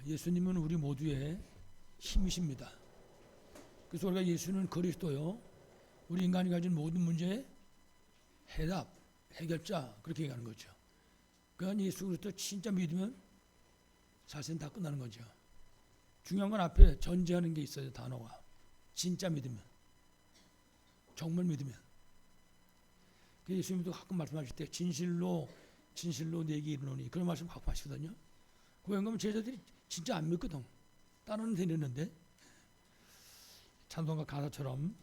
예수님은 우리 모두의 힘이십니다. 그래서 우리가 예수는 그리스도요, 우리 인간이 가진 모든 문제의 해답, 해결자, 그렇게 얘기하는 거죠. 그러니까 예수 그리스도 진짜 믿으면 사실은 다 끝나는 거죠. 중요한 건 앞에 전제하는 게 있어요. 단어가 진짜 믿으면, 정말 믿으면. 예수님도 가끔 말씀하실 때 진실로 내게 이르노니, 그런 말씀 가끔 하시거든요. 그 왜냐하면 제자들이 진짜 안 믿거든. 따르는 데렸는데 찬송가 가사처럼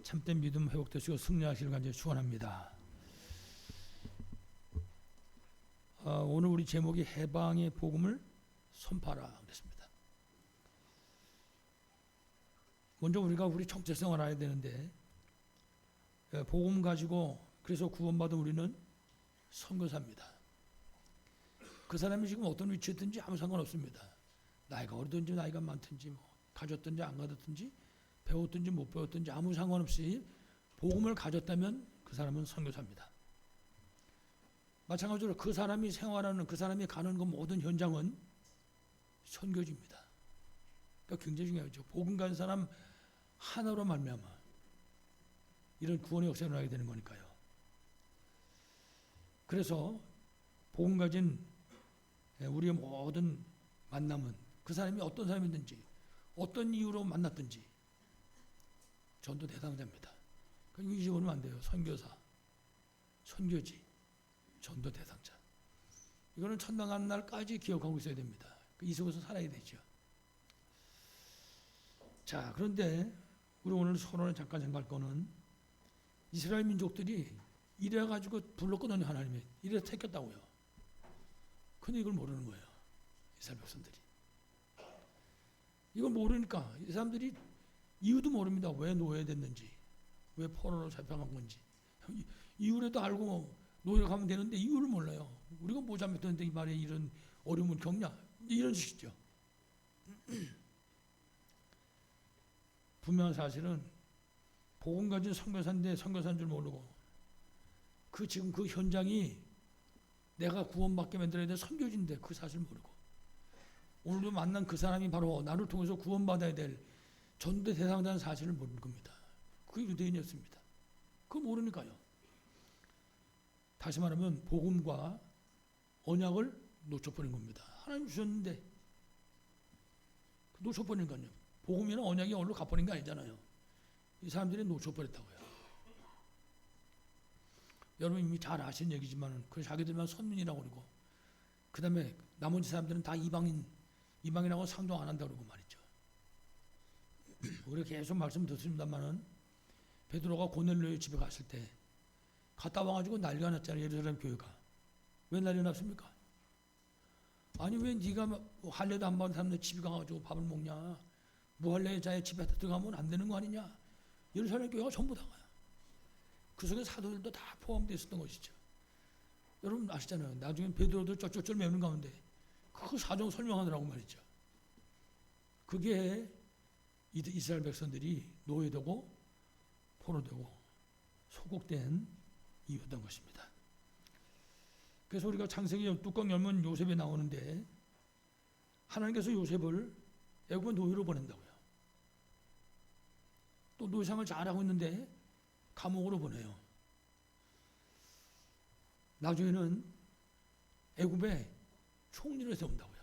참된 믿음 회복되시고 승리하시길 간절히 축원합니다. 오늘 우리 제목이 해방의 복음을 선포하라 그랬습니다. 먼저 우리가 우리 정체성을 알아야 되는데, 복음 가지고 그래서 구원받은 우리는 선교사입니다. 그 사람이 지금 어떤 위치에 있든지 아무 상관없습니다. 나이가 어리든지 나이가 많든지, 가졌든지 안 가졌든지, 배웠든지 못 배웠든지 아무 상관없이 복음을 가졌다면 그 사람은 선교사입니다. 마찬가지로 그 사람이 생활하는, 그 사람이 가는 그 모든 현장은 선교지입니다. 그러니까 굉장히 중요하죠. 복음 가진 사람 하나로 말미암아 이런 구원의 역사가 일어나게 되는 거니까요. 그래서 복음 가진 우리의 모든 만남은 그 사람이 어떤 사람이든지 어떤 이유로 만났든지 전도 대상자입니다. 그러니까 잊어버리면 안 돼요. 선교사, 선교지, 전도 대상자. 이거는 천당 가는 날까지 기억하고 있어야 됩니다. 이 속에서 살아야 되죠. 자, 그런데 우리 오늘 서론에 잠깐 생각할 거는 이스라엘 민족들이 이래가지고 불렀거든요. 하나님이 이래 택했다고요. 근데 이걸 모르는 거예요. 이스라엘 백성들이. 이걸 모르니까 이 사람들이 이유도 모릅니다. 왜 노예됐는지, 왜 포로로 잡혀간 건지. 이유라도 알고 노예 가면 되는데 이유를 몰라요. 우리가 뭐 잘못했는데 이 말에 이런 어려움을 겪냐, 이런 식이죠. 분명한 사실은 복음 가진 선교사인데 선교사인 줄 모르고, 지금 그 현장이 내가 구원받게 만들어야 될 선교지인데 그 사실 모르고, 오늘도 만난 그 사람이 바로 나를 통해서 구원받아야 될 전도 대상자는 사실을 모르는 겁니다. 그게 유대인이었습니다. 그거 모르니까요. 다시 말하면 복음과 언약을 놓쳐버린 겁니다. 하나님 주셨는데 놓쳐버리니까요. 복음이나 언약이 어디로 가버린 게 아니잖아요. 이 사람들이 놓쳐버렸다고요. 여러분 이미 잘 아시는 얘기지만 그 자기들만 선민이라고 그러고, 그 다음에 나머지 사람들은 다 이방이라고 상종 안 한다고 그러고 말이죠. 우리가 계속 말씀 듣습니다만은 베드로가 고넬료의 집에 갔을 때 갔다 와가지고 난리가 났잖아요. 예루살렘 교회가. 왜 난리가 났습니까? 아니 왜 네가 할례도 안 받은 사람들 집에 가가지고 밥을 먹냐, 무할례자의 집에 들어가면 안 되는 거 아니냐. 예루살렘 교회가 전부 다 가요. 그 속에 사도들도 다 포함되어 있었던 것이죠. 여러분 아시잖아요. 나중에 베드로도 쩔쩔쩔 매는 가운데 그 사정 설명하느라고 말이죠. 그게 이스라엘 백성들이 노예되고 포로되고 소곡된 이유였던 것입니다. 그래서 우리가 창세기 뚜껑 열면 요셉이 나오는데, 하나님께서 요셉을 애굽의 노예로 보낸다고요. 또 노예상을 잘하고 있는데 감옥으로 보내요. 나중에는 애굽의 총리를 세운다고요.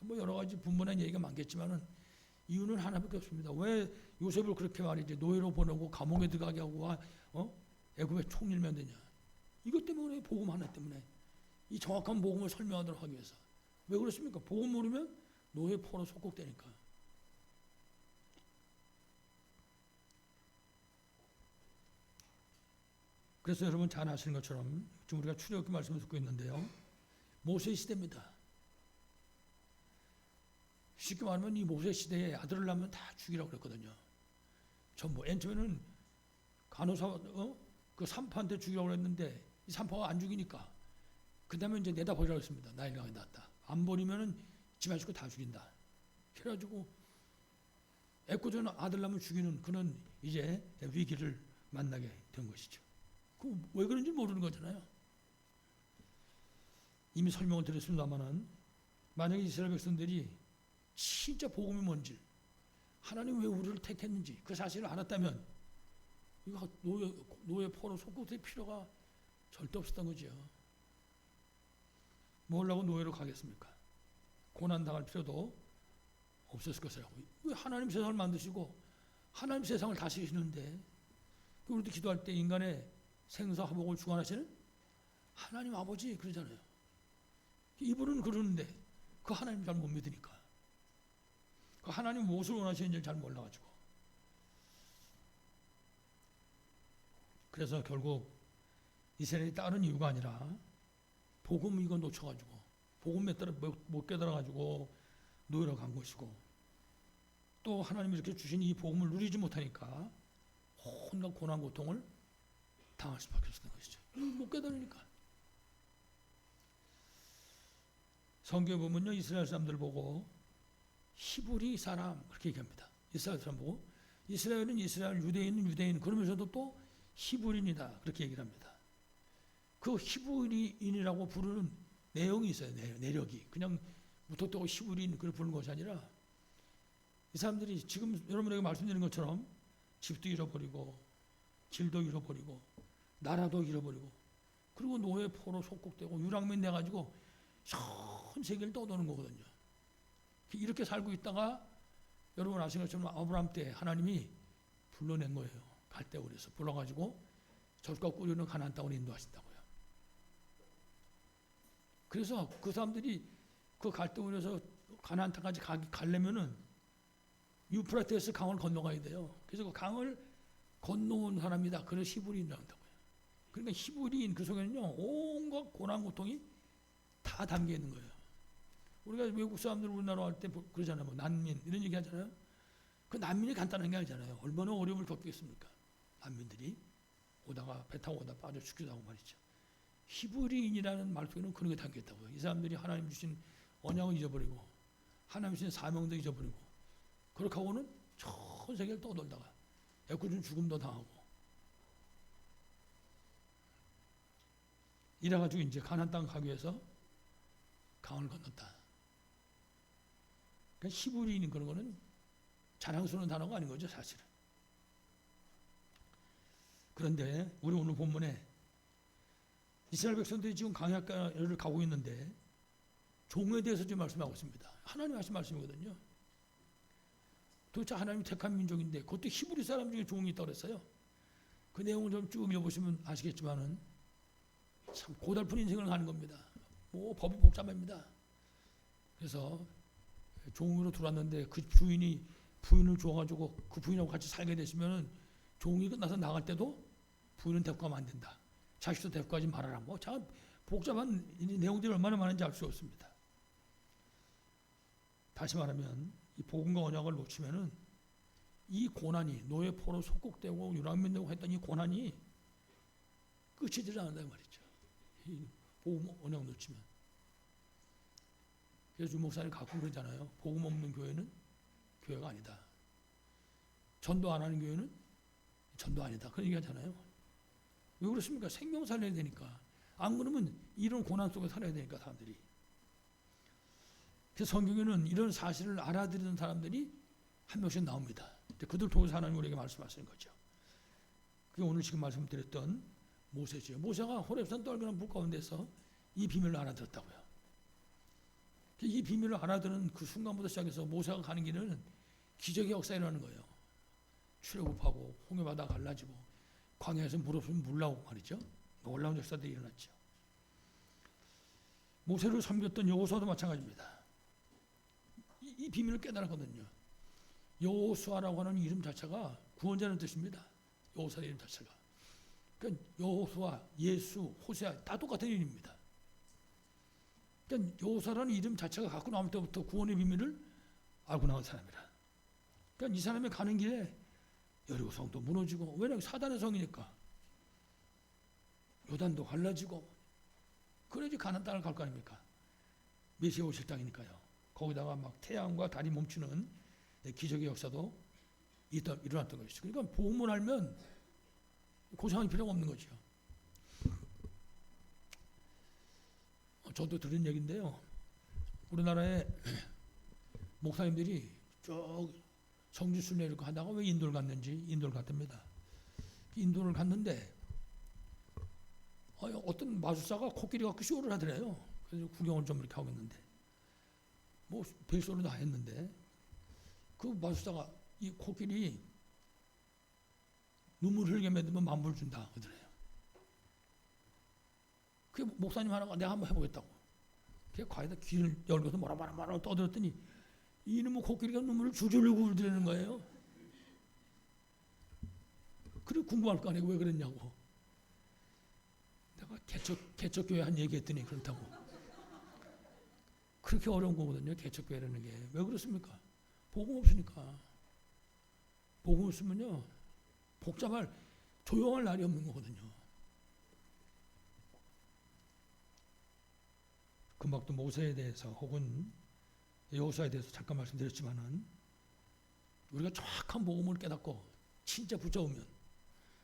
뭐 여러 가지 분분한 얘기가 많겠지만은 이유는 하나밖에 없습니다. 왜 요셉을 그렇게 말이지 노예로 보내고 감옥에 들어가게 하고 애굽의 총리를 만드냐? 이것 때문에, 복음 하나 때문에, 이 정확한 복음을 설명하도록 하기 위해서. 왜 그렇습니까? 복음 모르면 노예 포로 속국되니까. 그래서 여러분 잘 아시는 것처럼 지금 우리가 출애굽기 말씀을 듣고 있는데요, 모세 시대입니다. 쉽게 말하면 이 모세 시대에 아들을 낳으면 다 죽이라고 그랬거든요. 전부. 맨 처음에는 간호사 그 산파한테 죽이라고 그랬는데 이 산파가 안 죽이니까 그 다음에 이제 내다 버리라고 했습니다. 나이가 났다. 안 버리면은 집안 식구 다 죽인다. 그래가지고 애꿎은 아들 낳으면 죽이는 그런 이제 위기를 만나게 된 것이죠. 왜 그런지 모르는 거잖아요. 이미 설명을 드렸습니다만은 만약에 이스라엘 백성들이 진짜 복음이 뭔지, 하나님 왜 우리를 택했는지 그 사실을 알았다면 이거 노예 포로 속국될 필요가 절대 없었던 거죠. 뭐라고 노예로 가겠습니까? 고난 당할 필요도 없었을 것이라고. 왜 하나님 세상을 만드시고 하나님 세상을 다스리시는데, 우리도 기도할 때 인간의 생사화복을 주관하시는 하나님 아버지 그러잖아요. 이분은 그러는데 그 하나님 잘 못 믿으니까, 그 하나님 무엇을 원하시는지 잘 몰라가지고, 그래서 결국 이스라엘이 다른 이유가 아니라 복음 이거 놓쳐가지고, 복음 못 깨달아가지고 노예로 간 것이고, 또 하나님이 이렇게 주신 이 복음을 누리지 못하니까 온갖 고난 고통을 당할 수밖에 없었던 것이죠. 못 깨달으니까. 성경에 보면요, 이스라엘 사람들 보고 히브리 사람 그렇게 얘기합니다. 이스라엘 사람 보고, 이스라엘은 이스라엘, 유대인은 유대인, 그러면서도 또 히브리인이다 그렇게 얘기를 합니다. 그 히브리인이라고 부르는 내용이 있어요. 내력이 그냥 무턱대고 히브리인 그걸 부르는 것이 아니라, 이 사람들이 지금 여러분에게 말씀드린 것처럼 집도 잃어버리고 길도 잃어버리고 나라도 잃어버리고, 그리고 노예 포로 속국되고 유랑민 돼가지고 전 세계를 떠도는 거거든요. 이렇게 살고 있다가 여러분 아시는 것처럼 아브라함 때 하나님이 불러낸 거예요. 갈대우에서 불러가지고 젖과 꿀이는 가나안 땅으로 인도하신다고요. 그래서 그 사람들이 그 갈대우에서 가나안 땅까지 가려면은 유프라테스 강을 건너가야 돼요. 그래서 그 강을 건너온 사람이다. 그래서 히브리인이라고 한다고요. 그러니까 히브리인 그 속에는요, 온갖 고난 고통이 다 담겨 있는 거예요. 우리가 외국 사람들 우리나라 할 때 그러잖아요. 뭐 난민 이런 얘기 하잖아요. 그 난민이 간단한 게 아니잖아요. 얼마나 어려움을 겪겠습니까? 난민들이 오다가 배 타고 오다 빠져 죽기도 하고 말이죠. 히브리인이라는 말 속에는 그런 게 담겨 있다고요. 이 사람들이 하나님 주신 언약을 잊어버리고 하나님 주신 사명도 잊어버리고, 그렇게 하고는 전 세계를 떠돌다가 애꿎은 죽음도 당하고, 이래가지고 이제 가나안 땅 가기 위해서 강을 건넜다. 그러니까 히브리인 그런 거는 자랑스러운 단어가 아닌 거죠, 사실은. 그런데 우리 오늘 본문에 이스라엘 백성들이 지금 광야를 가고 있는데 종에 대해서 지금 말씀하고 있습니다. 하나님 하신 말씀이거든요. 도대체 하나님이 택한 민족인데 그것도 히브리 사람 중에 종이 있다고 그랬어요. 그 내용을 좀 쭉 읽어보시면 아시겠지만은 참 고달픈 인생을 가는 겁니다. 뭐 법이 복잡합니다. 그래서 종으로 들어왔는데 그 주인이 부인을 줘가지고 그 부인하고 같이 살게 되시면은 종이 끝나서 나갈 때도 부인은 데리고 가면 안 된다. 자식도 데리고 가지 말아라. 뭐 참 복잡한 내용들이 얼마나 많은지 알 수 없습니다. 다시 말하면 이 복음과 언약을 놓치면은 이 고난이, 노예 포로 속국되고 유랑민되고 했던 이 고난이 끝이 되지 않는다 말이죠. 이 복음 언약 놓치면. 그래서 주목사님 가끔 그러잖아요. 복음 없는 교회는 교회가 아니다. 전도 안 하는 교회는 전도 아니다. 그런 얘기 하잖아요. 왜 그렇습니까? 생명 살려야 되니까. 안 그러면 이런 고난 속에 살아야 되니까 사람들이. 그래서 성경에는 이런 사실을 알아들이는 사람들이 한 명씩 나옵니다. 그들 통해서 하나님 우리에게 말씀하시는 거죠. 그게 오늘 지금 말씀드렸던 모세죠. 모세가 호렙산 떨거나 물 가운데서 이 비밀을 알아들었다고요. 이 비밀을 알아들은 그 순간부터 시작해서 모세가 가는 길은 기적의 역사가 일어나는 거예요. 출애굽하고 홍해바다 갈라지고 광야에서 물 없으면 물 나오고 말이죠. 놀라운 역사들이 일어났죠. 모세를 섬겼던 여호수아도 마찬가지입니다. 이 비밀을 깨달았거든요. 여호수아라고 하는 이름 자체가 구원자는 뜻입니다. 여호수아의 이름 자체가. 그러니까 여호수아, 예수, 호세아 다 똑같은 이름입니다. 그러니까 여호수아라는 이름 자체가 갖고 나올 때부터 구원의 비밀을 알고 나온 사람이라. 그러니까 이 사람이 가는 길에 여리고 성도 무너지고, 왜냐하면 사단의 성이니까 요단도 갈라지고, 그래야지 가나안 땅을 갈 거 아닙니까? 메시아 오실 땅이니까요. 거기다가 막 태양과 달이 멈추는 기적의 역사도 일어났던 것이죠. 그러니까 복음을 알면 고생할 필요가 없는 거죠. 저도 들은 얘기인데요. 우리나라의 목사님들이 쭉 성지 순례 이렇게 하다가 왜 인도를 갔는지 인도를 갔답니다. 인도를 갔는데 어떤 마술사가 코끼리 갖고 쇼를 하더래요. 그래서 구경을 좀 이렇게 하고 있는데 뭐 벨소리도 다 했는데 그 마술사가 이 코끼리 눈물 흘게 만들면 만불 준다 그러더래요. 그 목사님 하나가 내가 한번 해보겠다고. 걔 과에다 귀를 열고서 뭐라 떠들었더니 이놈의 코끼리가 눈물을 주르륵 흘리는 거예요. 그리고 궁금할 거 아니에요. 왜 그랬냐고. 내가 개척교회 한 얘기했더니 그렇다고. 그렇게 어려운 거거든요. 개척교회라는 게. 왜 그렇습니까? 복음 없으니까. 복음 없으면요. 복잡할 조용할 날이 없는 거거든요. 금방도 모세에 대해서 혹은 여호수아에 대해서 잠깐 말씀드렸지만은 우리가 정확한 복음을 깨닫고 진짜 붙잡으면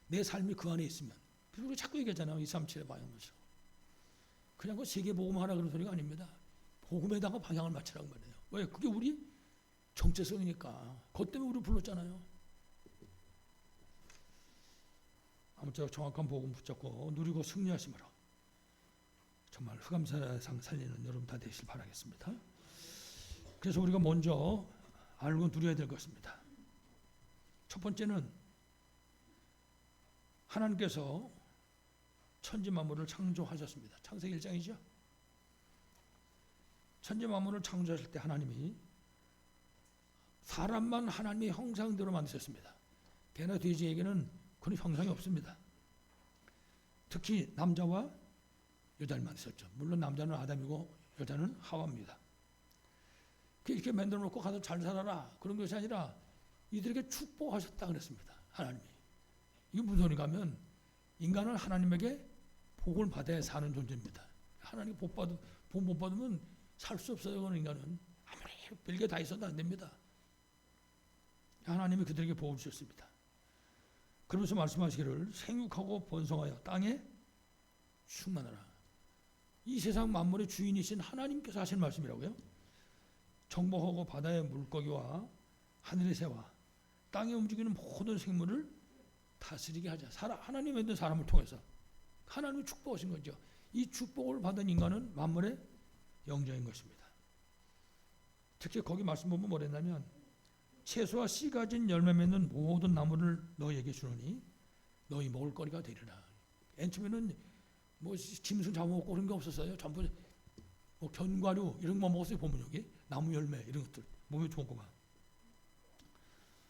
내 삶이 그 안에 있으면 그래서 우리 자꾸 얘기하잖아요. 237의 방향을 그냥 그 세계 복음 하라 그런 소리가 아닙니다. 복음에다가 방향을 맞추라고 말해요. 왜? 그게 우리 정체성이니까. 그것 때문에 우리 불렀잖아요. 아무쪼록 정확한 복음 붙잡고 누리고 승리하시므로 정말 흑암세상 살리는 여러분 다 되시길 바라겠습니다. 그래서 우리가 먼저 알고 누려야 될 것입니다. 첫 번째는 하나님께서 천지 만물을 창조하셨습니다. 창세기 1장이죠. 천지 만물을 창조하실 때 하나님이 사람만 하나님의 형상대로 만드셨습니다. 개나 돼지에게는 그런 형상이 없습니다. 특히 남자와 여자를 만드셨죠. 물론 남자는 아담이고 여자는 하와입니다. 이렇게 만들어 놓고 가서 잘 살아라 그런 것이 아니라 이들에게 축복하셨다 그랬습니다. 하나님이. 이게 무슨 소리가 하면 인간은 하나님에게 복을 받아야 사는 존재입니다. 하나님 복 못 받으면 살 수 없어요. 그런 인간은 아무리 별게 다 있어도 안 됩니다. 하나님이 그들에게 복을 주셨습니다. 그러면서 말씀하시기를 생육하고 번성하여 땅에 충만하라. 이 세상 만물의 주인이신 하나님께서 하신 말씀이라고요. 정복하고 바다의 물고기와 하늘의 새와 땅에 움직이는 모든 생물을 다스리게 하자. 하나님 만든 사람을 통해서 하나님이 축복하신 거죠. 이 축복을 받은 인간은 만물의 영장인 것입니다. 특히 거기 말씀 보면 뭐랬냐면 채소와 씨 가진 열매 맺는 모든 나무를 너희에게 주노니 너희 먹을 거리가 되리라. 맨 처음에는 뭐 짐승 잡아먹고 그런 게 없었어요. 전부 뭐 견과류 이런 거 먹었어요. 보면 여기 나무 열매 이런 것들 몸에 좋은 거만.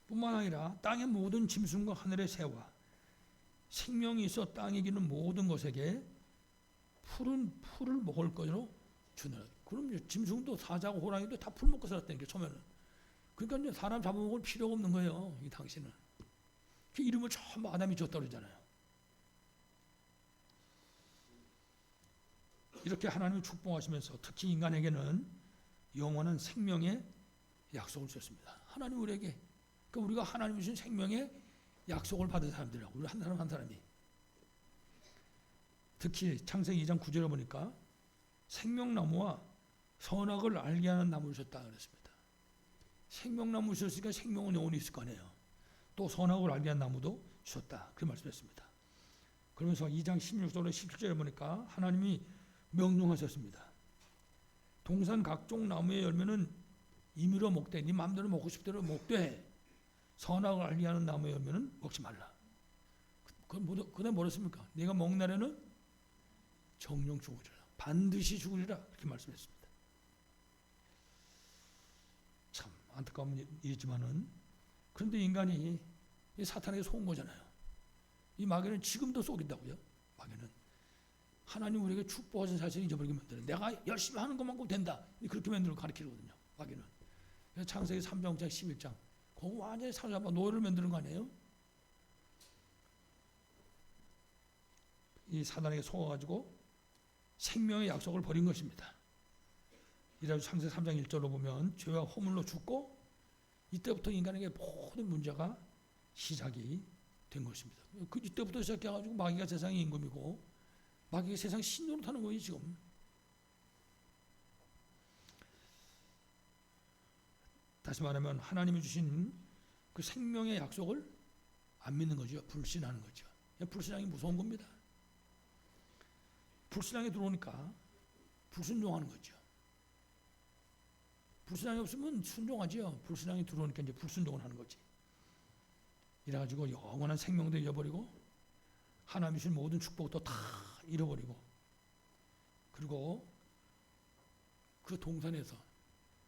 뿐만 아니라 땅의 모든 짐승과 하늘의 새와 생명이 있어 땅에 기는 모든 것에게 푸른 풀을 먹을 거로 주느라. 그럼 짐승도 사자고 호랑이도 다 풀 먹고 살았다는 게 처음에는. 그러니까 사람 잡아먹을 필요가 없는 거예요. 이 당신은. 그 이름을 처음 아담이 줬다고 그러잖아요. 이렇게 하나님이 축복하시면서 특히 인간에게는 영원한 생명의 약속을 주셨습니다. 하나님 우리에게. 그러니까 우리가 하나님이 주신 생명의 약속을 받은 사람들이라고. 우리 한 사람 한 사람이. 특히 창세기 2장 9절에 보니까 생명나무와 선악을 알게 하는 나무를 주셨다 그랬습니다. 생명나무 주셨으니까 생명은 영원히 있을 거 아니에요. 또 선악을 알게 한 나무도 주셨다. 그렇게 말씀했습니다. 그러면서 2장 16절에 17절에 보니까 하나님이 명령하셨습니다. 동산 각종 나무의 열매는 임의로 먹되 네 마음대로 먹고 싶대로 먹되 선악을 알게 하는 나무의 열매는 먹지 말라. 그다음 뭐랬습니까? 네가 먹는 날에는 정령 죽으리라. 반드시 죽으리라. 그렇게 말씀했습니다. 참 안타까운 일이지만은 그런데 인간이 이 사탄에게 속은 거잖아요. 이 마귀는 지금도 속인다고요. 마귀는 하나님 우리에게 축복하신 사실을 잊어버리게 만드는. 내가 열심히 하는 것만큼 된다. 그렇게 만들고 가르치거든요. 마귀는. 창세기 3장 11장 그거 완전히 사로잡아 노예를 만드는 거 아니에요? 이 사단에게 속아가지고 생명의 약속을 버린 것입니다. 이래서 창세기 3장 1절로 보면 죄와 허물로 죽고 이때부터 인간에게 모든 문제가 시작이 된 것입니다. 이때부터 시작해가지고 마귀가 세상의 임금이고 마귀가 세상 신노릇 하는 거예요 지금. 다시 말하면 하나님이 주신 그 생명의 약속을 안 믿는 거죠. 불신하는 거죠. 불신앙이 무서운 겁니다. 불신앙이 들어오니까 불순종하는 거죠. 불신앙이 없으면 순종하죠. 불신앙이 들어오니까 이제 불순종을 하는 거지. 이래가지고 영원한 생명도 잃어버리고 하나님이 주신 모든 축복도 다 잃어버리고, 그리고 그 동산에서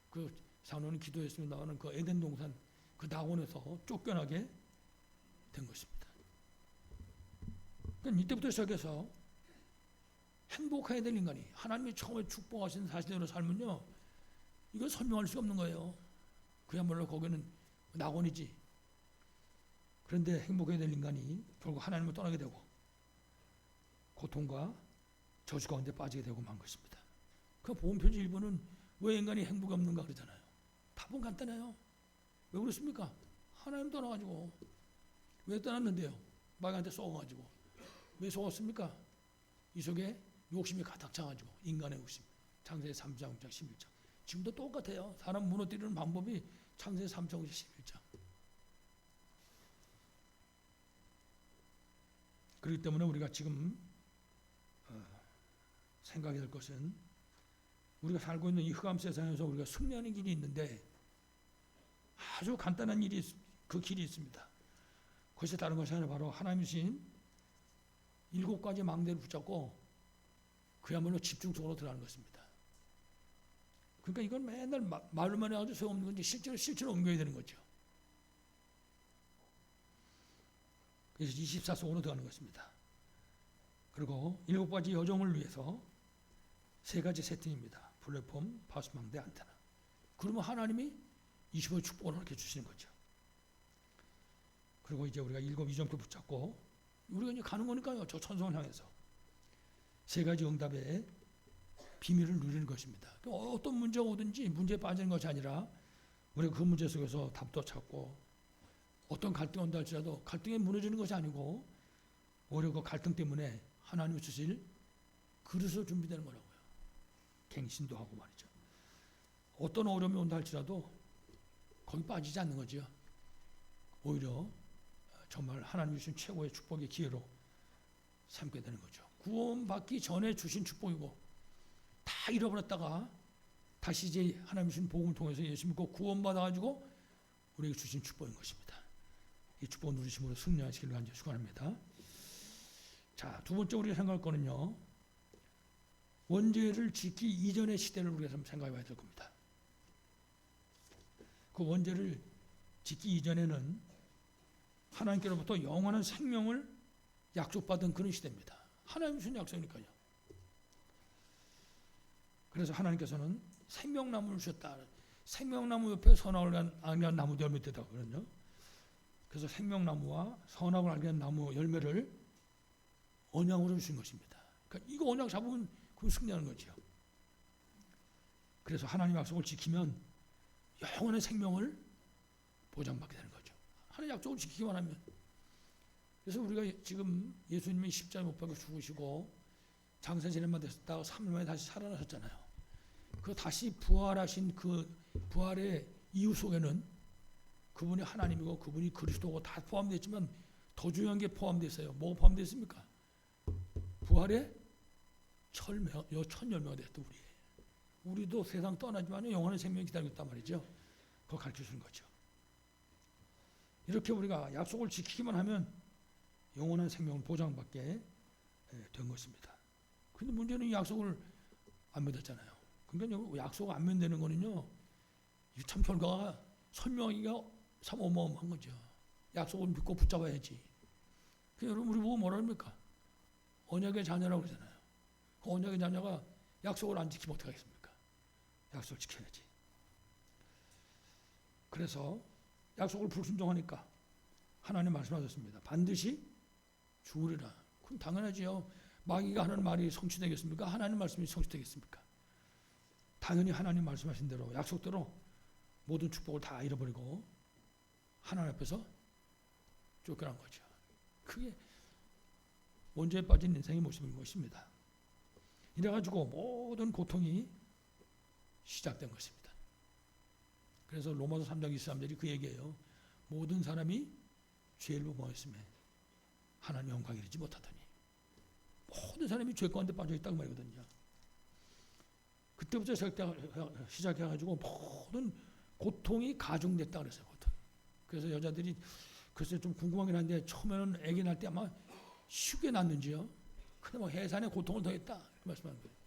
그 장로는 기도했으면 나오는 그 에덴 동산 그 낙원에서 쫓겨나게 된 것입니다. 그러니까 이때부터 시작해서 행복해야 될 인간이, 하나님이 처음에 축복하신 사실대로 살면요, 이거 설명할 수가 없는 거예요. 그야말로 거기는 낙원이지. 그런데 행복해야 될 인간이 결국 하나님을 떠나게 되고 고통과 저주 가운데 빠지게 되고 만 것입니다. 그 보험편지 1번은 왜 인간이 행복이 없는가 그러잖아요. 답은 간단해요. 왜 그렇습니까? 하나님 떠나가지고. 왜 떠났는데요? 마귀한테 쏘아가지고. 왜 속았습니까? 이 속에 욕심이 가득 차가지고, 인간의 욕심. 창세기 3장, 5장, 11장. 지금도 똑같아요. 사람 무너뜨리는 방법이 창세기 3장, 5장, 11장. 그렇기 때문에 우리가 지금 생각해야 될 것은, 우리가 살고 있는 이 흑암 세상에서 우리가 승리하는 길이 있는데 아주 간단한 일이, 그 길이 있습니다. 그것이 다른 것이 아니라 바로 하나님이 주신 7가지 망대를 붙잡고 그야말로 집중적으로 들어가는 것입니다. 그러니까 이건 맨날 말로만 해가지고 소용없는 건지 실제로 옮겨야 되는 거죠. 그래서 24속으로 들어가는 것입니다. 그리고 7가지 여정을 위해서 3가지 세팅입니다. 플랫폼, 파수망대, 안테나. 그러면 하나님이 25의 축복을 이렇게 주시는 거죠. 그리고 이제 우리가 7 이정표 붙잡고 우리가 이제 가는 거니까요. 저 천성을 향해서 3가지 응답의 비밀을 누리는 것입니다. 어떤 문제가 오든지 문제에 빠지는 것이 아니라 우리가 그 문제 속에서 답도 찾고, 어떤 갈등이 온다 할지라도 갈등에 무너지는 것이 아니고 오히려 그 갈등 때문에 하나님이 주실 그릇으로 준비되는 거라고요. 갱신도 하고 말이죠. 어떤 어려움이 온다 할지라도 거기 빠지지 않는 거죠. 오히려 정말 하나님이 주신 최고의 축복의 기회로 삼게 되는 거죠. 구원받기 전에 주신 축복이고, 다 잃어버렸다가 다시 이제 하나님이 주신 복음을 통해서 예수 믿고 구원받아가지고 우리에게 주신 축복인 것입니다. 이 축복을 누리심으로 승리하시기를 간절히 축원합니다. 자, 두 번째 우리가 생각할 거는요, 원죄를 짓기 이전의 시대를 우리가 좀 생각해 봐야 될 겁니다. 그 원죄를 짓기 이전에는 하나님께로부터 영원한 생명을 약속받은 그런 시대입니다. 하나님 주신 약속이니까요. 그래서 하나님께서는 생명나무를 주셨다. 생명나무 옆에 선악을 알게 한 나무 열매 있다고 그러거든요. 그래서 생명나무와 선악을 알게 한 나무 열매를 언약으로 주신 것입니다. 그러니까 이거 언약 잡으면 그건 승리하는 거죠. 그래서 하나님 약속을 지키면 영원한 생명을 보장받게 되는 거죠. 하나님 약속을 지키기만 하면. 그래서 우리가 지금 예수님이 십자가에 못 박혀 죽으시고 장사지내만 됐다가 3일 만에 다시 살아나셨잖아요. 그 다시 부활하신 그 부활의 이유 속에는 그분이 하나님이고 그분이 그리스도고 다 포함되어 있지만 더 중요한 게 포함되어 있어요. 뭐가 포함되어 있습니까? 부활의 첫 열매가 됐다. 우리도 세상 떠나지만 영원한 생명이 기다리고 있단 말이죠. 그걸 가르쳐주는 거죠. 이렇게 우리가 약속을 지키기만 하면 영원한 생명을 보장받게 된 것입니다. 근데 문제는 이 약속을 안 믿었잖아요. 그러니까 약속 안 믿는 거는요, 참 결과가 설명하기가 참 어마어마한 거죠. 약속을 믿고 붙잡아야지. 여러분, 우리 보고 뭐라 합니까? 언약의 자녀라고 그러잖아요. 그 언약의 자녀가 약속을 안 지키면 어떻게 하겠습니까? 약속을 지켜야지. 그래서 약속을 불순종하니까 하나님 말씀하셨습니다. 반드시 죽으리라. 그럼 당연하지요. 마귀가 하는 말이 성취되겠습니까? 하나님 말씀이 성취되겠습니까? 당연히 하나님 말씀하신 대로 약속대로 모든 축복을 다 잃어버리고 하나님 앞에서 쫓겨난 거죠. 그게 원죄에 빠진 인생의 모습인 것입니다. 이래가지고 모든 고통이 시작된 것입니다. 그래서 로마서 3장 23절이 그 얘기예요. 모든 사람이 죄를 범하였음에 하나님 영광에 이르지 못하더니 모든 사람이 죄 가운데 빠져 있다고 말이거든요. 그때부터 시작해가지고 모든 고통이 가중됐다 그랬어요. 고통. 그래서 여자들이 글쎄 좀 궁금하긴 한데 처음에는 아기 낳을 때 아마 쉽게 낳는지요. 근데 뭐 해산의 고통을 더했다 이렇게 말씀하는 거예요.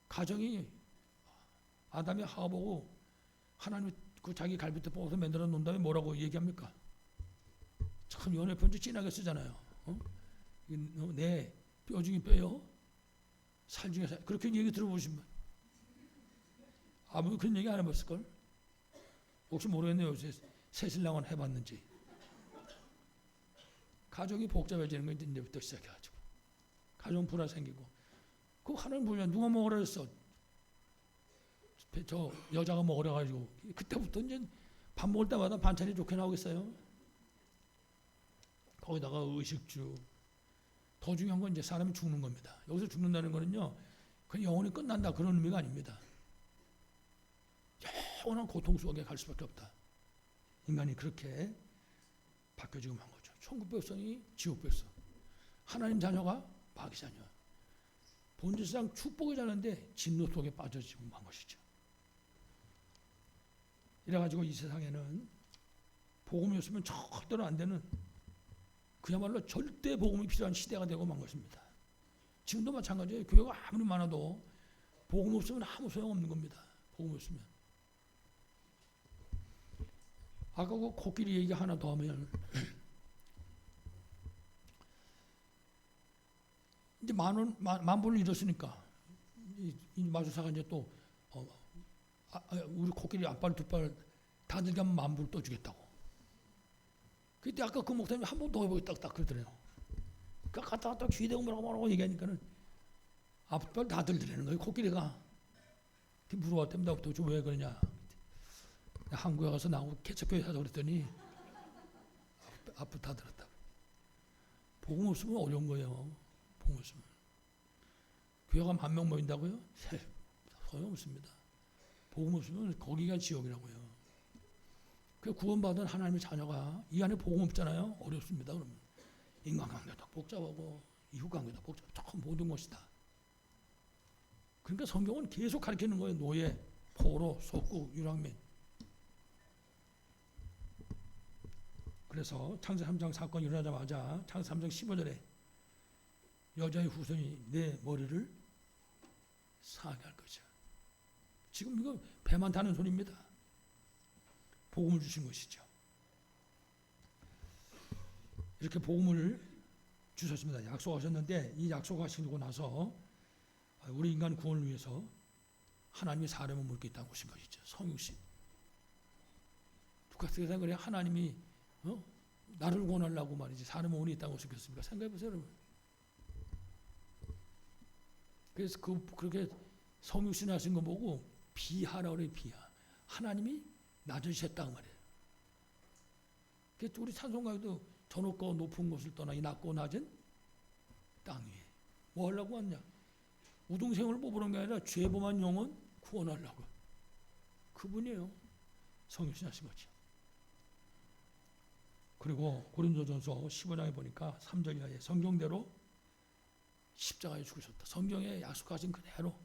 가정이 아담이 하와 보고 하나님이 그 자기 갈비뼈 뽑아서 만들어 놓은 다음에 뭐라고 얘기합니까? 참 연애 편지 진하게 쓰잖아요. 내 뼈 중에 뼈요, 살 중에 살. 그렇게 얘기 들어보시면 아무 그런 얘기 안 해봤을 걸. 혹시 모르겠네요. 요새 새신랑은 해봤는지. 가정이 복잡해지는 건 이제부터 시작해가지고 가정 불화 생기고. 그 하나님 보면 누가 먹으라 했어? 저 여자가 먹으라 가지고 그때부터 이제 밥 먹을 때마다 반찬이 좋게 나오겠어요? 거기다가 의식주. 더 중요한 건 이제 사람이 죽는 겁니다. 여기서 죽는다는 거는요, 그냥 영혼이 끝난다 그런 의미가 아닙니다. 영원한 고통 속에 갈 수밖에 없다. 인간이 그렇게 바뀌어지고 만 거죠. 천국 백성이 지옥 백성. 하나님 자녀가 마귀 자녀. 본질상 축복의 자녀인데 진노 속에 빠져지고 만 것이죠. 이래가지고 이 세상에는 복음이 없으면 절대로 안 되는, 그야말로 절대 복음이 필요한 시대가 되고 만 것입니다. 지금도 마찬가지예요. 교회가 아무리 많아도 복음 없으면 아무 소용없는 겁니다. 복음 없으면. 아까 그 코끼리 얘기 하나 더 하면 이제 만 불을 잃었으니까 이 마주사가 이제 또 우리 코끼리 앞발 두 발 다 들가면 만 불 또 주겠다고. 그때 아까 그 목사님이 한 번 더 해보겠다 딱 그러더래요. 그러니까 갔다 쥐대고 뭐라고 얘기하니까는 앞발 다 들더라는 거예요. 코끼리가. 물어봤답니다. 도대체 왜 그러냐. 한국에 가서 나하고 개척교회 하자고 그랬더니 앞을 다 들었다고. 복음 없으면 어려운 거예요. 복음 없으면. 교회가 10,000명 모인다고요? 소용없습니다. 복음 없으면 거기가 지옥이라고요. 그 구원받은 하나님의 자녀가 이 안에 복음 없잖아요. 어렵습니다. 그러면 인간관계도 복잡하고 이웃관계도 복잡하고 모든 것이 다. 그러니까 성경은 계속 가르치는 거예요. 노예, 포로, 속국, 유랑민. 그래서 창세 3장 사건이 일어나자마자 창세 3장 15절에 여자의 후손이 내 머리를 상하게 할 것이야. 지금 이거 배만 타는 소리입니다. 복음을 주신 것이죠. 이렇게 복음을 주셨습니다. 약속하셨는데 이 약속하시고 나서 우리 인간 구원을 위해서 하나님이 사람을 물게 있다고 하신 것이죠. 성육신. 누가 세상에 하나님이 나를 구원하려고 말이지 사람을 원이 있다고 하셨겠습니까? 생각해보세요, 여러분. 그래서 그렇게 성육신 하신 거 보고 비하라고 그래요. 비하. 하나님이 낮으셨다고 말이에요. 그래서 우리 찬송가에도 저 높고 높은 곳을 떠나 이 낮고 낮은 땅 위에 뭐 하려고 왔냐? 우등생을 뽑으는 게 아니라 죄범한 영혼 구원하려고. 그분이에요. 성육신 하신 거죠. 그리고 고린도전서 15장에 보니까 3절 이하에 성경대로 십자가에 죽으셨다. 성경에 약속하신 그대로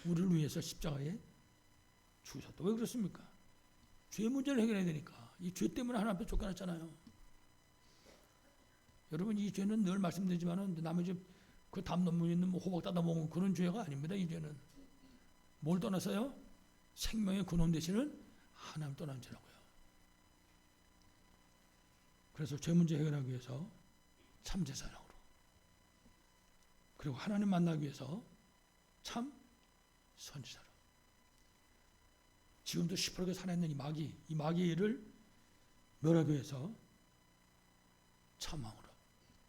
우리를 위해서 십자가에 죽으셨다. 왜 그렇습니까? 죄 문제를 해결해야 되니까. 이 죄 때문에 하나님 앞에 쫓겨났잖아요. 여러분, 이 죄는 늘 말씀드리지만은 남의 집 그 담 넘는 있는 뭐 호박 따다 먹은 그런 죄가 아닙니다. 이 죄는 뭘 떠났어요? 생명의 근원 되시는 하나님 떠난 죄라고요. 그래서 죄 문제 해결하기 위해서 참 제사장으로, 그리고 하나님 만나기 위해서 참 선지자로, 지금도 시퍼렇게 살아있는 이 마귀의 일을 멸하기 위해서 참 왕으로.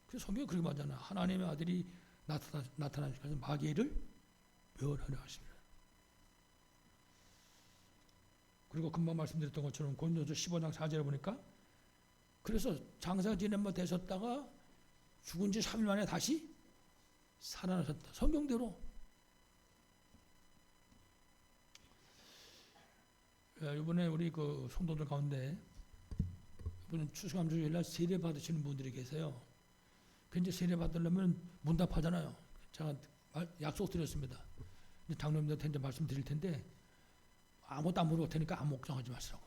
그래서 성경이 그렇게 말하잖아요. 하나님의 아들이 나타나셔서 마귀의 일을 멸하려 하십니다. 그리고 금방 말씀드렸던 것처럼 고린도서 15장 4절에 보니까 그래서 장사 지낸 바 되셨다가 죽은 지 3일 만에 다시 살아나셨다. 성경대로. 이번에 우리 그 성도들 가운데 이번 추수감사주일날 세례 받으시는 분들이 계세요. 그 이제 세례 받으려면 문답하잖아요. 제가 약속 드렸습니다. 장로님들한테 이제 말씀드릴 텐데 아무것도 안 물어볼 테니까 아무 걱정하지 마시라고.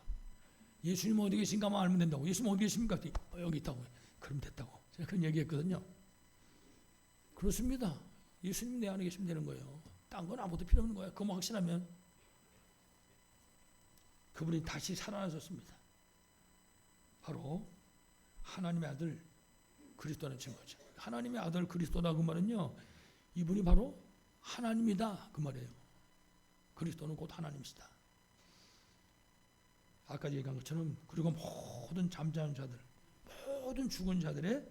예수님 어디 계신가만 알면 된다고. 예수님 어디 계십니까? 여기 있다고. 그럼 됐다고. 제가 그런 얘기했거든요. 그렇습니다. 예수님 내 안에 계시면 되는 거예요. 딴 건 아무것도 필요 없는 거예요. 그거 확신하면. 그분이 다시 살아나셨습니다. 바로 하나님의 아들 그리스도라는 증거죠. 하나님의 아들 그리스도다 그 말은요. 이분이 바로 하나님이다 그 말이에요. 그리스도는 곧 하나님이시다. 아까 얘기한 것처럼 그리고 모든 잠자는 자들, 모든 죽은 자들의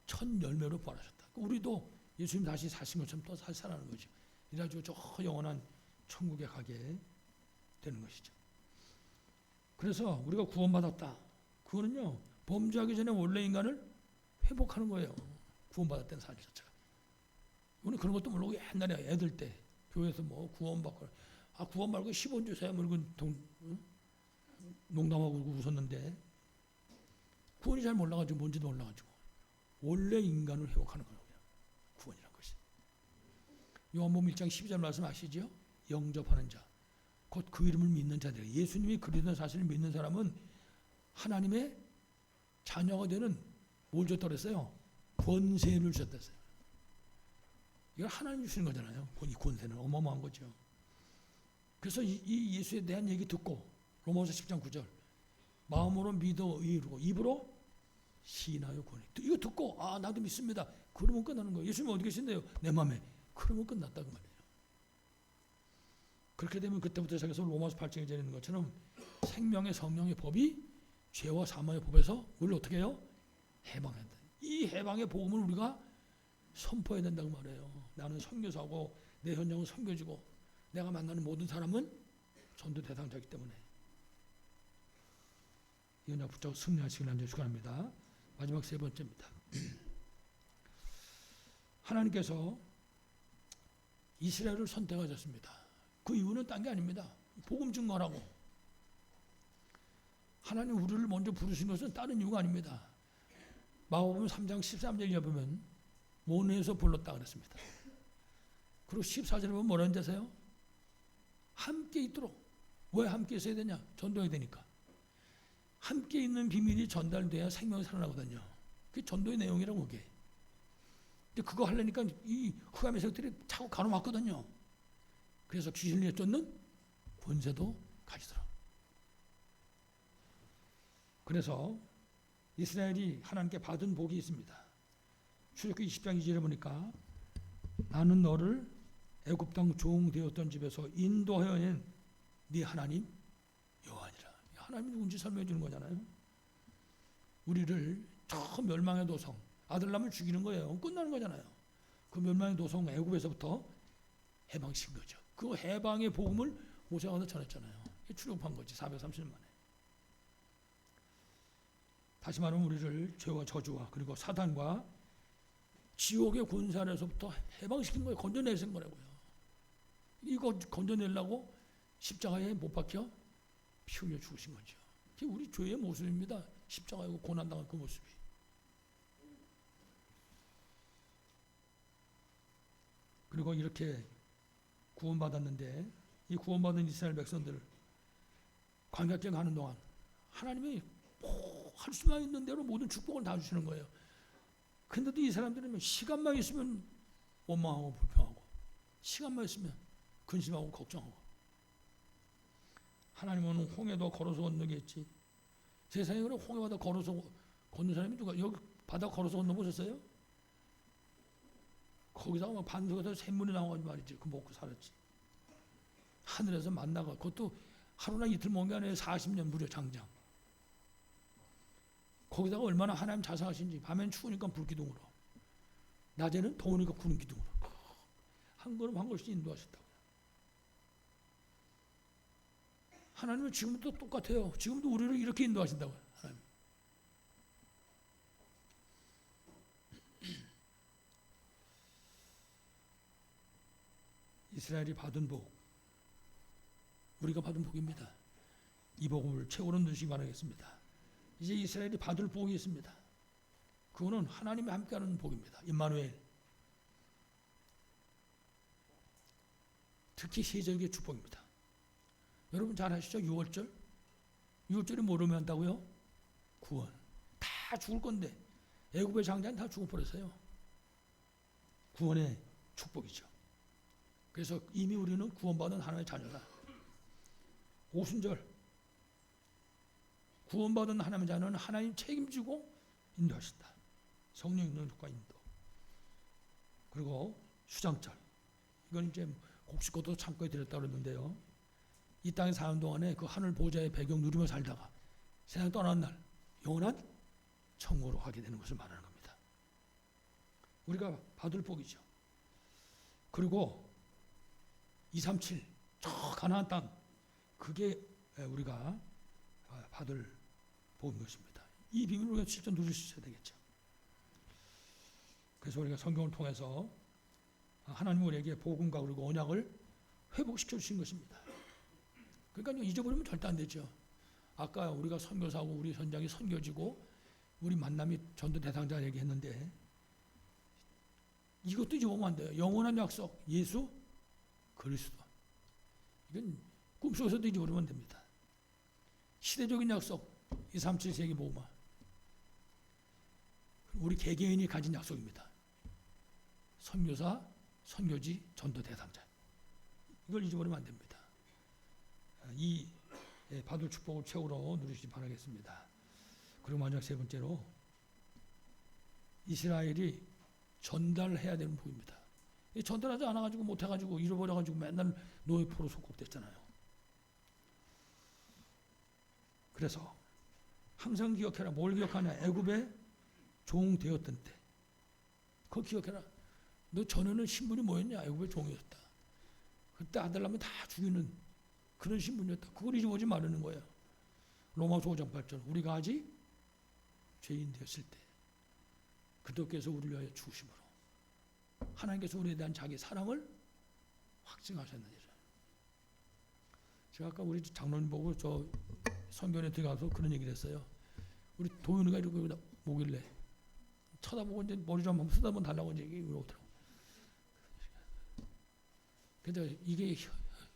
첫 열매로 부활하셨다. 우리도 예수님 다시 사신 것처럼 또 다시 살아나는 거죠. 이래가지고 저 영원한 천국에 가게 되는 것이죠. 그래서 우리가 구원받았다. 그거는요 범죄하기 전에 원래 인간을 회복하는 거예요. 구원받았다는 사실 자체가. 우리는 그런 것도 모르고 옛날에 애들 때 교회에서 뭐 구원받고 구원 말고 10원 주세요. 뭐 이런 농담하고 웃었는데 구원이 잘 몰라가지고 뭔지도 몰라가지고 원래 인간을 회복하는 거예요. 구원이란 것이. 요한복음 1장 12절 말씀 아시죠? 영접하는 자, 곧 그 이름을 믿는 자들. 예수님이 그리스도 사실을 믿는 사람은 하나님의 자녀가 되는 뭘 줬다고 그랬어요? 권세를 주셨다 했어요. 이걸 하나님이 주시는 거잖아요. 이 권세는 어마어마한 거죠. 그래서 이 예수에 대한 얘기 듣고 로마서 10장 9절 마음으로 믿어 이루고 입으로 시인하여 구원해. 이거 듣고 나도 믿습니다. 그러면 끝나는 거예요. 예수님 어디 계신데요? 내 마음에. 그러면 끝났다 그 말이에요. 그렇게 되면 그때부터 시작해서 로마서 8장에 되는 것처럼 생명의 성령의 법이 죄와 사망의 법에서 우리를 어떻게 해요? 해방해야 된다. 이 해방의 복음을 우리가 선포해야 된다고 말해요. 나는 선교사고 내 현장은 선교지고 내가 만나는 모든 사람은 전도 대상자이기 때문에 이 언약 붙잡고 승리하시길 간절히 축원합니다. 마지막 세 번째입니다. 하나님께서 이스라엘을 선택하셨습니다. 그 이유는 딴 게 아닙니다. 복음 증거라고. 하나님 우리를 먼저 부르신 것은 다른 이유가 아닙니다. 마가복음 3장 13절에 보면 모내에서 불렀다 그랬습니다. 그리고 14절에 보면 뭐라는 데서요? 함께 있도록. 왜 함께 있어야 되냐? 전도해야 되니까. 함께 있는 비밀이 전달돼야 생명이 살아나거든요. 그게 전도의 내용이라고 그게. 근데 그거 하려니까 이 흑암의 세력들이 자꾸 가로막거든요. 그래서 귀신을 쫓는 권세도 가지더라. 그래서 이스라엘이 하나님께 받은 복이 있습니다. 출애굽기 20장 2절에 보니까 나는 너를 애굽 땅 종 되었던 집에서 인도하여 낸 네 하나님 여호와니라. 하나님이 누군지 설명해 주는 거잖아요. 우리를 저 멸망의 도성 아들 낳으면 죽이는 거예요. 끝나는 거잖아요. 그 멸망의 도성 애굽에서부터 해방시킨 거죠. 그 해방의 복음을 모세가 가서 전했잖아요. 출애굽한 거지 430년 만에. 다시 말하면 우리를 죄와 저주와 그리고 사단과 지옥의 권세 아래서부터 해방시킨 거예요. 건져내신 거라고요. 이거 건져내려고 십자가에 못 박혀 피 흘려 죽으신 거죠. 그게 우리 죄의 모습입니다. 십자가에 고난당한 그 모습이. 그리고 이렇게 구원받았는데 이 구원받은 이스라엘 백성들 광야길 가는 동안 하나님이 할 수만 있는 대로 모든 축복을 다 주시는 거예요. 근데도 이 사람들은 시간만 있으면 원망하고 불평하고 시간만 있으면 근심하고 걱정하고 하나님은 홍해도 걸어서 건너겠지. 세상에 그래 홍해바다 걸어서 건넌 사람이 누가 여기 바다 걸어서 건너보셨어요? 거기다가 막 반석에서 샘물이 나와가지고 말이지 그 먹고 살았지. 하늘에서 만나가 그것도 하루나 이틀 먹은 게 아니에요. 40년 무려 장장. 거기다가 얼마나 하나님 자상하신지 밤엔 추우니까 불기둥으로 낮에는 더우니까 구름 기둥으로 한 걸음 한 걸씩 인도하셨다고요. 하나님은 지금도 똑같아요. 지금도 우리를 이렇게 인도하신다고요. 하나님. 이스라엘이 받은 복 우리가 받은 복입니다. 이 복음을 최고로 누리시기 바라겠습니다. 이제 이스라엘이 받을 복이 있습니다. 그거는 하나님이 함께하는 복입니다. 임마누엘. 특히 세적의 축복입니다. 여러분 잘 아시죠? 6월절. 6월절이 뭐로 한다고요? 구원. 다 죽을 건데 애굽의 장자는 다 죽어버렸어요. 구원의 축복이죠. 그래서 이미 우리는 구원받은 하나님의 자녀다. 오순절. 구원받은 하나님의 자녀는 하나님 책임지고 인도하신다. 성령의 능력과 인도. 그리고 수장절. 이건 이제 곡식것도 창고에 들였다고 그러는데요. 이 땅에 사는 동안에 그 하늘 보좌의 배경 누리며 살다가 세상 떠난 날 영원한 천국으로 가게 되는 것을 말하는 겁니다. 우리가 받을 복이죠. 그리고 237, 저 가나안 땅, 그게 우리가 받을 복인 것입니다. 이 비밀을 우리가 실제 누릴 수 있어야 되겠죠. 그래서 우리가 성경을 통해서 하나님 우리에게 복음과 그리고 언약을 회복시켜 주신 것입니다. 그러니까 잊어버리면 절대 안 되죠. 아까 우리가 선교사하고 우리 현장이 선교지고 우리 만남이 전도 대상자 얘기했는데 이것도 잊어보면 안 돼요. 영원한 약속, 예수 그리스도. 이건 꿈속에서도 잊어버리면 안 됩니다. 시대적인 약속, 237세기 복음화. 우리 개개인이 가진 약속입니다. 선교사, 선교지, 전도 대상자. 이걸 잊어버리면 안 됩니다. 이 받을 축복을 최고로 누리시기 바라겠습니다. 그리고 마지막 세 번째로 이스라엘이 전달해야 되는 복입니다. 전달하지 않아가지고 못해가지고 잃어버려가지고 맨날 노예포로 속국됐잖아요. 그래서 항상 기억해라. 뭘 기억하냐? 애굽의 종 되었던 때. 그거 기억해라. 너 전에는 신분이 뭐였냐? 애굽의 종이었다. 그때 아들 낳으면 다 죽이는 그런 신분이었다. 그걸 잊어보지 말라는 거예요. 로마서 5장 8절. 우리가 아직 죄인 되었을 때 그도께서 우리를 위하여 죽으심으로 하나님께서 우리에 대한 자기 사랑을 확증하셨느니라. 제가 아까 우리 장로님 보고 저 선교에 들어가서 그런 얘기를 했어요. 우리 도윤이가 이러고 오길래 쳐다보고 이제 머리 좀 한번 쓰다만 달라고 이제 이러더라고. 근데 이게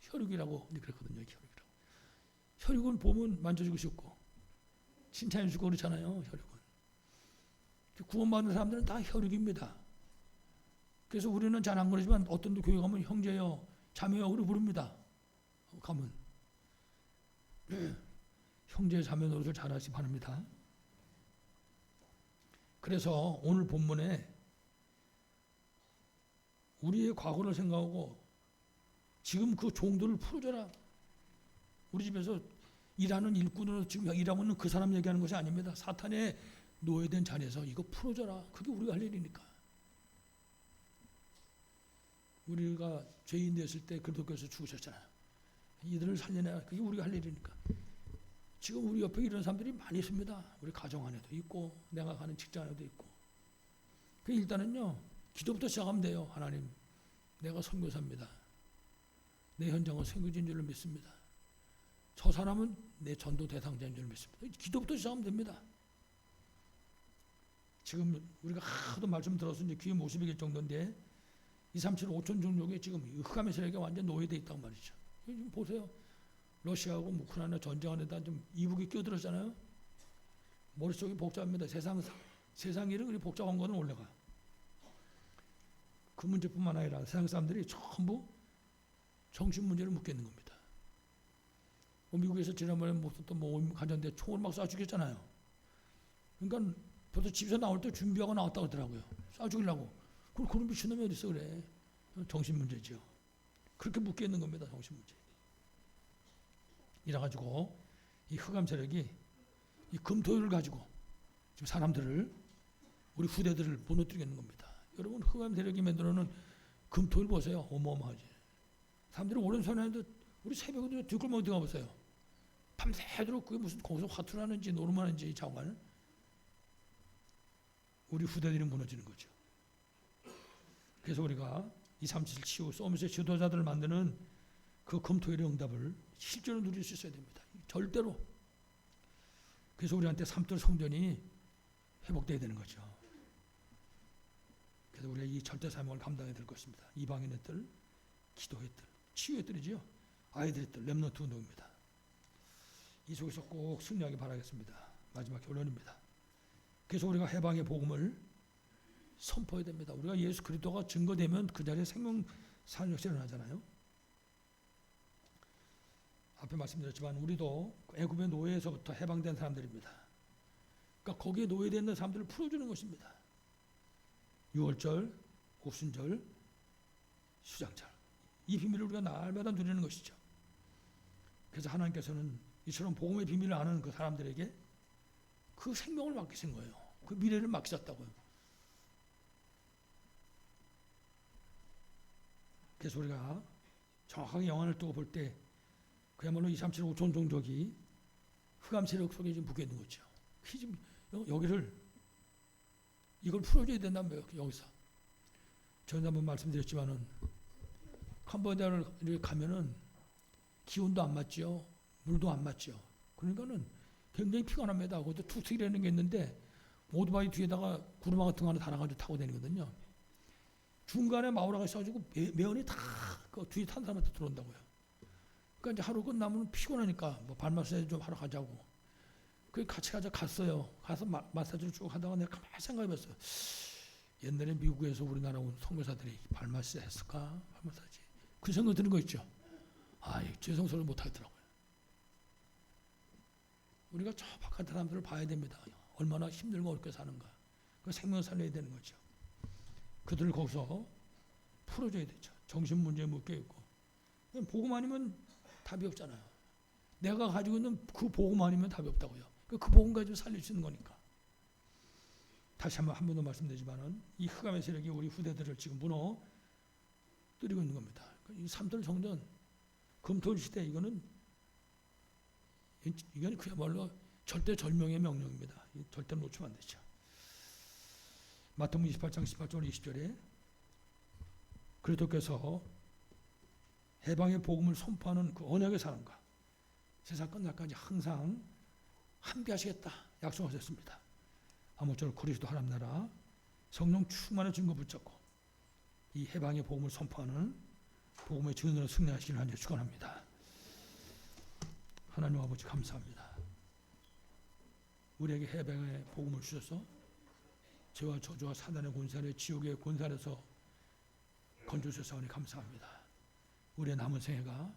혈육이라고 그랬거든요. 혈육이라고. 혈육은 보면 만져주고 싶고 칭찬해주고 그렇잖아요. 혈육은. 구원받는 사람들은 다 혈육입니다. 그래서 우리는 잘 안 그러지만 어떤 교회 가면 형제여, 자매여 우리 부릅니다. 가면 형제 자매 노릇을 잘하시기 바랍니다. 그래서 오늘 본문에 우리의 과거를 생각하고 지금 그 종들을 풀어줘라. 우리 집에서 일하는 일꾼으로 지금 일하고 있는 그 사람 얘기하는 것이 아닙니다. 사탄의 노예된 자리에서 이거 풀어줘라. 그게 우리가 할 일이니까. 우리가 죄인 됐을 때 그리스도께서 죽으셨잖아요. 이들을 살려내라. 그게 우리가 할 일이니까. 지금 우리 옆에 이런 사람들이 많이 있습니다. 우리 가정 안에도 있고 내가 가는 직장 안에도 있고. 그 일단은요. 기도부터 시작하면 돼요. 하나님, 내가 선교사입니다. 내 현장은 선교지인 줄 믿습니다. 저 사람은 내 전도 대상자인 줄 믿습니다. 기도부터 시작하면 됩니다. 지금 우리가 하도 말씀 들어서 이제 귀에 못이 길 정도인데 237 5천 종족이 지금 흑암에서에게 완전 노예되어 있다고 말이죠. 지금 보세요. 러시아하고 우크라이나 전쟁하는데 좀 이북이 끼어들었잖아요. 머릿속이 복잡합니다. 세상 일은 그리 복잡한 거는 원래가. 그 문제뿐만 아니라 세상 사람들이 전부 정신 문제를 묻겠는 겁니다. 미국에서 지난번에 무슨 또 간전대 총을 막 쏴 죽였잖아요. 그러니까 벌써 집에서 나올 때 준비하고 나왔다고 하더라고요. 쏴 죽이려고. 그런 미친놈이 어디 있어 그래. 정신 문제죠. 그렇게 묻겠는 겁니다. 정신 문제. 이래가지고 이 흑암 세력이 이 금토일을 가지고 지금 사람들을 우리 후대들을 무너뜨리겠는 겁니다. 여러분 흑암 세력이 만들어놓은 금토일 보세요. 어마어마하지. 사람들이 오랜만에도 우리 새벽에 뒷골목에 들어가 보세요. 밤새도록 그게 무슨 거기서 화투를 하는지 노름하는지 자관 우리 후대들이 무너지는 거죠. 그래서 우리가 237 치유 서밋의 지도자들을 만드는 그 금토일의 응답을 실제로 누릴 수 있어야 됩니다. 절대로. 그래서 우리한테 삼들 성전이 회복돼야 되는 거죠. 그래서 우리가 이 절대 사명을 감당해야 될 것입니다. 이방인의 뜰, 기도의 뜰, 치유의 뜰이죠. 아이들의 뜰, 렘넌트 운동입니다. 이 속에서 꼭 승리하기 바라겠습니다. 마지막 결론입니다. 그래서 우리가 해방의 복음을 선포해야 됩니다. 우리가 예수 그리스도가 증거되면 그 자리에 생명 사역이 일어나잖아요. 앞에 말씀드렸지만 우리도 애굽의 노예에서부터 해방된 사람들입니다. 그러니까 거기에 노예된 사람들을 풀어주는 것입니다. 유월절, 오순절, 수장절, 이 비밀을 우리가 날마다 누리는 것이죠. 그래서 하나님께서는 이처럼 복음의 비밀을 아는 그 사람들에게 그 생명을 맡기신 거예요. 그 미래를 맡기셨다고요. 그래서 우리가 정확하게 영안을 두고 볼 때 그야말로 237 5천 종족이 흑암 세력 속에 지금 묶여 있는 거죠. 지금 여기를 이걸 풀어줘야 된다면 여기서 전에 한번 말씀드렸지만은 캄보디아를 이렇게 가면은 기온도 안 맞죠, 물도 안 맞죠. 그러니까는 굉장히 피곤합니다. 그것도 툭툭이라는 게 있는데 오토바이 뒤에다가 구르마 같은 거 하나 달아가지고 타고 다니거든요. 중간에 마우라가 있어가지고 매연이 다 그 뒤에 탄 사람한테 들어온다고요. 그러니까 이제 하루 끝나면 피곤하니까 뭐 발 마사지 좀 하러 가자고. 그 같이 갔어요. 가서 마사지를 쭉 하다가 내가 가만히 생각해봤어요. 옛날에 미국에서 우리나라 온 선교사들이 발 마사지 했을까? 발 마사지. 그 생각 드는 거 있죠. 죄송스러워 못하겠더라고요. 우리가 저 바깥 사람들을 봐야 됩니다. 얼마나 힘들고 어렵게 사는가. 그 생명 살려야 되는 거죠. 그들을 거기서 풀어줘야 되죠. 정신 문제에 묶여 있고. 복음 아니면 답이 없잖아요. 내가 가지고 있는 그 복음 아니면 답이 없다고요. 그 복음 가지고 살릴 수 있는 거니까. 다시 한 번 더 말씀드리지만은 이 흑암의 세력이 우리 후대들을 지금 무너뜨리고 있는 겁니다. 이 삼들 성전 금토일 시대 이거는 그야말로 절대 절명의 명령입니다. 절대 놓치면 안 되죠. 마태복음 28장 18절 20절에 그리스도께서 해방의 복음을 선포하는 그 언약의 사람과 세상 끝날까지 항상 함께 하시겠다 약속하셨습니다. 아무쪼록 그리스도 하나님 나라 성령 충만의 증거 붙잡고 이 해방의 복음을 선포하는 복음의 증인으로 승리하시기를 하나님 축원합니다. 하나님 아버지 감사합니다. 우리에게 해방의 복음을 주셔서 죄와 저주와 사단의 권세를 지옥의 권세에서 건져주셔서 감사합니다. 우리의 남은 생애가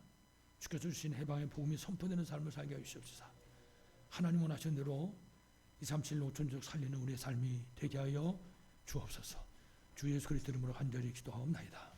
주께서 주신 해방의 복음이 선포되는 삶을 살게 하시옵소서. 하나님 원하시는 대로 237 5천족 살리는 우리의 삶이 되게 하여 주옵소서. 주 예수 그리스도 이름으로 간절히 기도하옵나이다.